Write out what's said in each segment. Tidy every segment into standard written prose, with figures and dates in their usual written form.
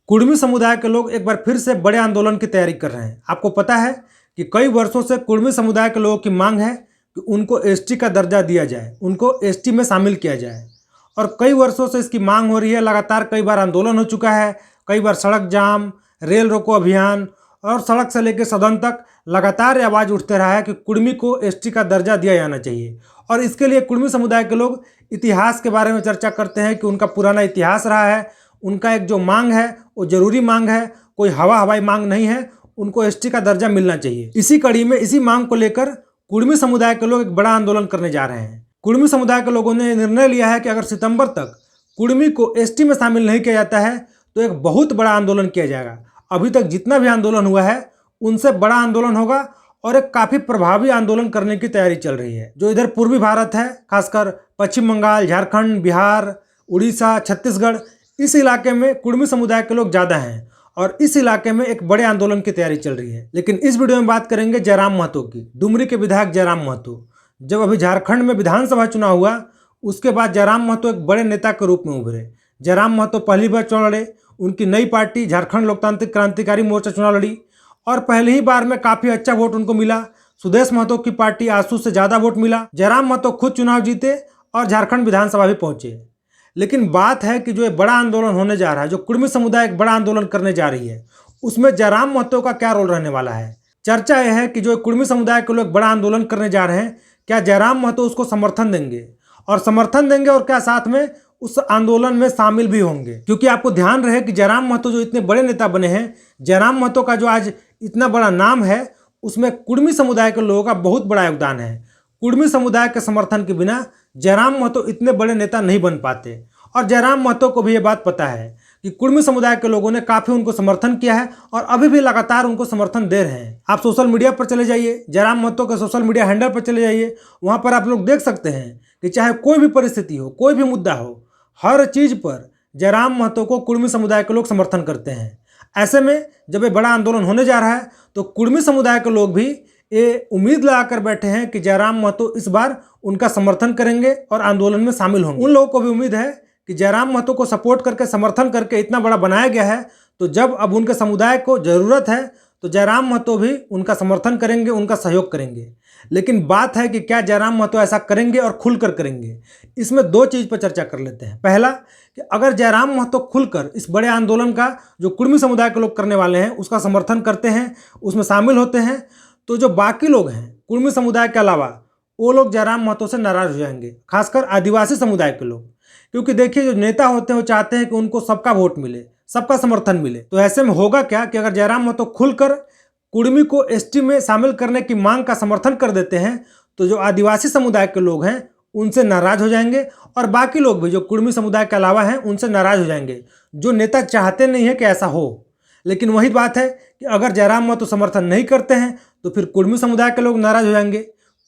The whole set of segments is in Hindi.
कुर्मी समुदाय के लोग एक बार फिर से बड़े आंदोलन की तैयारी कर रहे हैं। आपको पता है कि कई वर्षों से कुर्मी समुदाय के लोगों की मांग है कि उनको एसटी का दर्जा दिया जाए, उनको एसटी में शामिल किया जाए। और कई वर्षों से इसकी मांग हो रही है। लगातार कई बार आंदोलन हो चुका है, कई बार सड़क जाम, रेल रोको अभियान और सड़क से लेकर सदन तक लगातार आवाज़ उठते रहा है कि कुर्मी को एसटी का दर्जा दिया जाना चाहिए। और इसके लिए कुर्मी समुदाय के लोग इतिहास के बारे में चर्चा करते हैं कि उनका पुराना इतिहास रहा है, उनका एक जो मांग है वो ज़रूरी मांग है, कोई हवाई मांग नहीं है, उनको एसटी का दर्जा मिलना चाहिए। इसी कड़ी में इसी मांग को लेकर कुर्मी समुदाय के लोग एक बड़ा आंदोलन करने जा रहे हैं। कुर्मी समुदाय के लोगों ने निर्णय लिया है कि अगर सितंबर तक कुर्मी को एसटी में शामिल नहीं किया जाता है तो एक बहुत बड़ा आंदोलन किया जाएगा। अभी तक जितना भी आंदोलन हुआ है उनसे बड़ा आंदोलन होगा और एक काफ़ी प्रभावी आंदोलन करने की तैयारी चल रही है। जो इधर पूर्वी भारत है, खासकर पश्चिम बंगाल, झारखंड, बिहार, उड़ीसा, छत्तीसगढ़, इस इलाके में कुर्मी समुदाय के लोग ज़्यादा हैं और इस इलाके में एक बड़े आंदोलन की तैयारी चल रही है। लेकिन इस वीडियो में बात करेंगे जयराम महतो की, डुमरी के विधायक जयराम महतो। जब अभी झारखंड में विधानसभा चुनाव हुआ उसके बाद जयराम महतो एक बड़े नेता के रूप में उभरे। जयराम महतो पहली बार चुनाव लड़े, उनकी नई पार्टी झारखंड लोकतांत्रिक क्रांतिकारी मोर्चा चुनाव लड़ी और पहली ही बार में काफ़ी अच्छा वोट उनको मिला। सुदेश महतो की पार्टी आसू से ज़्यादा वोट मिला। जयराम महतो खुद चुनाव जीते और झारखंड विधानसभा भी पहुंचे। लेकिन बात है कि जो एक बड़ा आंदोलन होने जा रहा है, जो कुर्मी समुदाय एक बड़ा आंदोलन करने जा रही है, उसमें जयराम महतो का क्या रोल रहने वाला है। चर्चा यह है कि जो कुर्मी समुदाय के लोग बड़ा आंदोलन करने जा रहे हैं, क्या जयराम महतो उसको समर्थन देंगे और समर्थन देंगे और क्या साथ में उस आंदोलन में शामिल भी होंगे। क्योंकि आपको ध्यान रहे कि जयराम महतो जो इतने बड़े नेता बने हैं, जयराम महतो का जो आज इतना बड़ा नाम है उसमें कुर्मी समुदाय के लोगों का बहुत बड़ा योगदान है। कुर्मी समुदाय के समर्थन के बिना जयराम महतो इतने बड़े नेता नहीं बन पाते और जयराम महतो को भी ये बात पता है कि कुर्मी समुदाय के लोगों ने काफ़ी उनको समर्थन किया है और अभी भी लगातार उनको समर्थन दे रहे हैं। आप सोशल मीडिया पर चले जाइए, जयराम महतो के सोशल मीडिया हैंडल पर चले जाइए, वहाँ पर आप लोग देख सकते हैं कि चाहे कोई भी परिस्थिति हो, कोई भी मुद्दा हो, हर चीज़ पर जयराम महतो को कुर्मी समुदाय के लोग समर्थन करते हैं। ऐसे में जब ये बड़ा आंदोलन होने जा रहा है तो कुर्मी समुदाय के लोग भी ये उम्मीद लगाकर बैठे हैं कि जयराम महतो इस बार उनका समर्थन करेंगे और आंदोलन में शामिल होंगे। उन लोगों को भी उम्मीद है कि जयराम महतो को सपोर्ट करके, समर्थन करके इतना बड़ा बनाया गया है, तो जब अब उनके समुदाय को ज़रूरत है तो जयराम महतो भी उनका समर्थन करेंगे, उनका सहयोग करेंगे। लेकिन बात है कि क्या जयराम महतो ऐसा करेंगे और खुलकर करेंगे। इसमें दो चीज़ पर चर्चा कर लेते हैं। पहला कि अगर जयराम महतो खुलकर इस बड़े आंदोलन का जो कुर्मी समुदाय के लोग करने वाले हैं उसका समर्थन करते हैं, उसमें शामिल होते हैं, तो जो बाकी लोग हैं कुर्मी समुदाय के अलावा वो लोग जयराम महतो से नाराज़ हो जाएंगे, खासकर आदिवासी समुदाय के लोग। क्योंकि देखिए जो नेता होते हैं वो चाहते हैं कि उनको सबका वोट मिले, सबका समर्थन मिले। तो ऐसे में होगा क्या कि अगर जयराम महतो खुलकर कुर्मी को एसटी में शामिल करने की मांग का समर्थन कर देते हैं तो जो आदिवासी समुदाय के लोग हैं उनसे नाराज़ हो जाएंगे और बाकी लोग भी जो कुर्मी समुदाय के अलावा हैं उनसे नाराज़ हो जाएंगे। जो नेता चाहते नहीं है कि ऐसा हो। लेकिन वही बात है कि अगर जयराम महतो समर्थन नहीं करते हैं तो फिर कुर्मी समुदाय के लोग नाराज़ हो जाएंगे।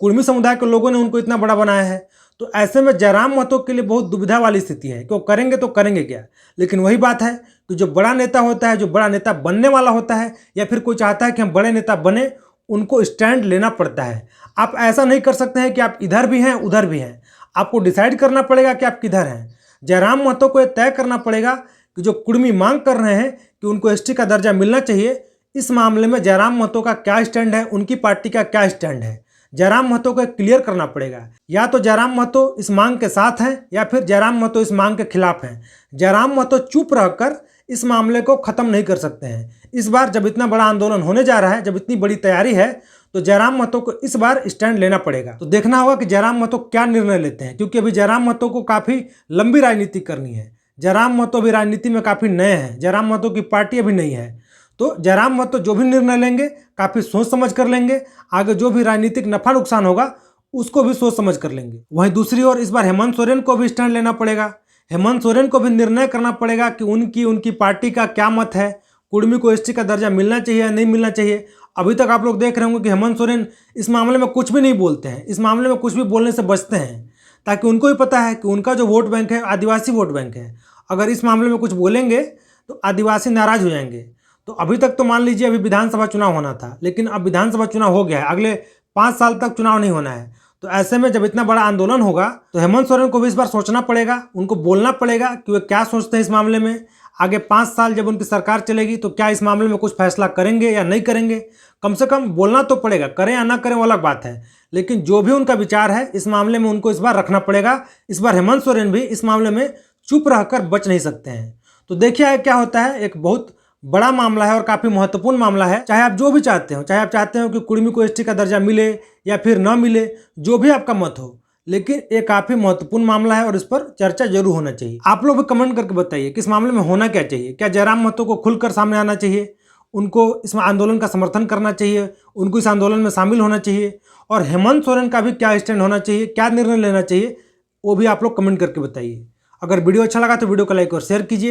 कुर्मी समुदाय के लोगों ने उनको इतना बड़ा बनाया है, तो ऐसे में जयराम महतो के लिए बहुत दुविधा वाली स्थिति है कि वो करेंगे तो करेंगे क्या। लेकिन वही बात है कि जो बड़ा नेता होता है, जो बड़ा नेता बनने वाला होता है या फिर कोई चाहता है कि हम बड़े नेता बने, उनको स्टैंड लेना पड़ता है। आप ऐसा नहीं कर सकते हैं कि आप इधर भी हैं उधर भी हैं। आपको डिसाइड करना पड़ेगा कि आप किधर हैं। जयराम महतो को यह तय करना पड़ेगा कि जो कुर्मी मांग कर रहे हैं कि उनको एसटी का दर्जा मिलना चाहिए, इस मामले में जयराम महतो का क्या स्टैंड है, उनकी पार्टी का क्या स्टैंड है। जयराम महतो को क्लियर करना पड़ेगा। या तो जयराम महतो इस मांग के साथ हैं या फिर जयराम महतो इस मांग के खिलाफ हैं। जयराम महतो चुप रहकर इस मामले को ख़त्म नहीं कर सकते हैं। इस बार जब इतना बड़ा आंदोलन होने जा रहा है, जब इतनी बड़ी तैयारी है, तो जयराम महतो को इस बार स्टैंड लेना पड़ेगा। तो देखना होगा कि जयराम महतो क्या निर्णय लेते हैं, क्योंकि अभी जयराम महतो को काफ़ी लंबी राजनीति करनी है। जयराम महतो भी राजनीति में काफ़ी नए हैं, जयराम महतो की पार्टी अभी नहीं है। तो जयराम महतो जो भी निर्णय लेंगे काफ़ी सोच समझ कर लेंगे। आगे जो भी राजनीतिक नफा नुकसान होगा उसको भी सोच समझ कर लेंगे। वहीं दूसरी ओर इस बार हेमंत सोरेन को भी स्टैंड लेना पड़ेगा। हेमंत सोरेन को भी निर्णय करना पड़ेगा कि उनकी पार्टी का क्या मत है, कुर्मी को एसटी का दर्जा मिलना चाहिए या नहीं मिलना चाहिए। अभी तक आप लोग देख रहे होंगे कि हेमंत सोरेन इस मामले में कुछ भी नहीं बोलते हैं, इस मामले में कुछ भी बोलने से बचते हैं, ताकि उनको भी पता है कि उनका जो वोट बैंक है आदिवासी वोट बैंक है। अगर इस मामले में कुछ बोलेंगे तो आदिवासी नाराज़ हो जाएंगे। तो अभी तक तो मान लीजिए अभी विधानसभा चुनाव होना था, लेकिन अब विधानसभा चुनाव हो गया है, अगले 5 साल तक चुनाव नहीं होना है। तो ऐसे में जब इतना बड़ा आंदोलन होगा तो हेमंत सोरेन को भी इस बार सोचना पड़ेगा, उनको बोलना पड़ेगा कि वे क्या सोचते हैं इस मामले में। आगे 5 साल जब उनकी सरकार चलेगी तो क्या इस मामले में कुछ फैसला करेंगे या नहीं करेंगे। कम से कम बोलना तो पड़ेगा, करें या ना करें वो अलग बात है, लेकिन जो भी उनका विचार है इस मामले में उनको इस बार रखना पड़ेगा। इस बार हेमंत सोरेन भी इस मामले में चुप रहकर बच नहीं सकते हैं। तो देखिए क्या होता है। एक बहुत बड़ा मामला है और काफ़ी महत्वपूर्ण मामला है। चाहे आप जो भी चाहते हो, चाहे आप चाहते हो कि कुर्मी को एसटी का दर्जा मिले या फिर न मिले, जो भी आपका मत हो, लेकिन ये काफ़ी महत्वपूर्ण मामला है और इस पर चर्चा जरूर होना चाहिए। आप लोग भी कमेंट करके बताइए कि इस मामले में होना क्या चाहिए। क्या जयराम महतो को खुलकर सामने आना चाहिए, उनको इस आंदोलन का समर्थन करना चाहिए, उनको इस आंदोलन में शामिल होना चाहिए, और हेमंत सोरेन का भी क्या स्टैंड होना चाहिए, क्या निर्णय लेना चाहिए, वो भी आप लोग कमेंट करके बताइए। अगर वीडियो अच्छा लगा तो वीडियो को लाइक और शेयर कीजिए।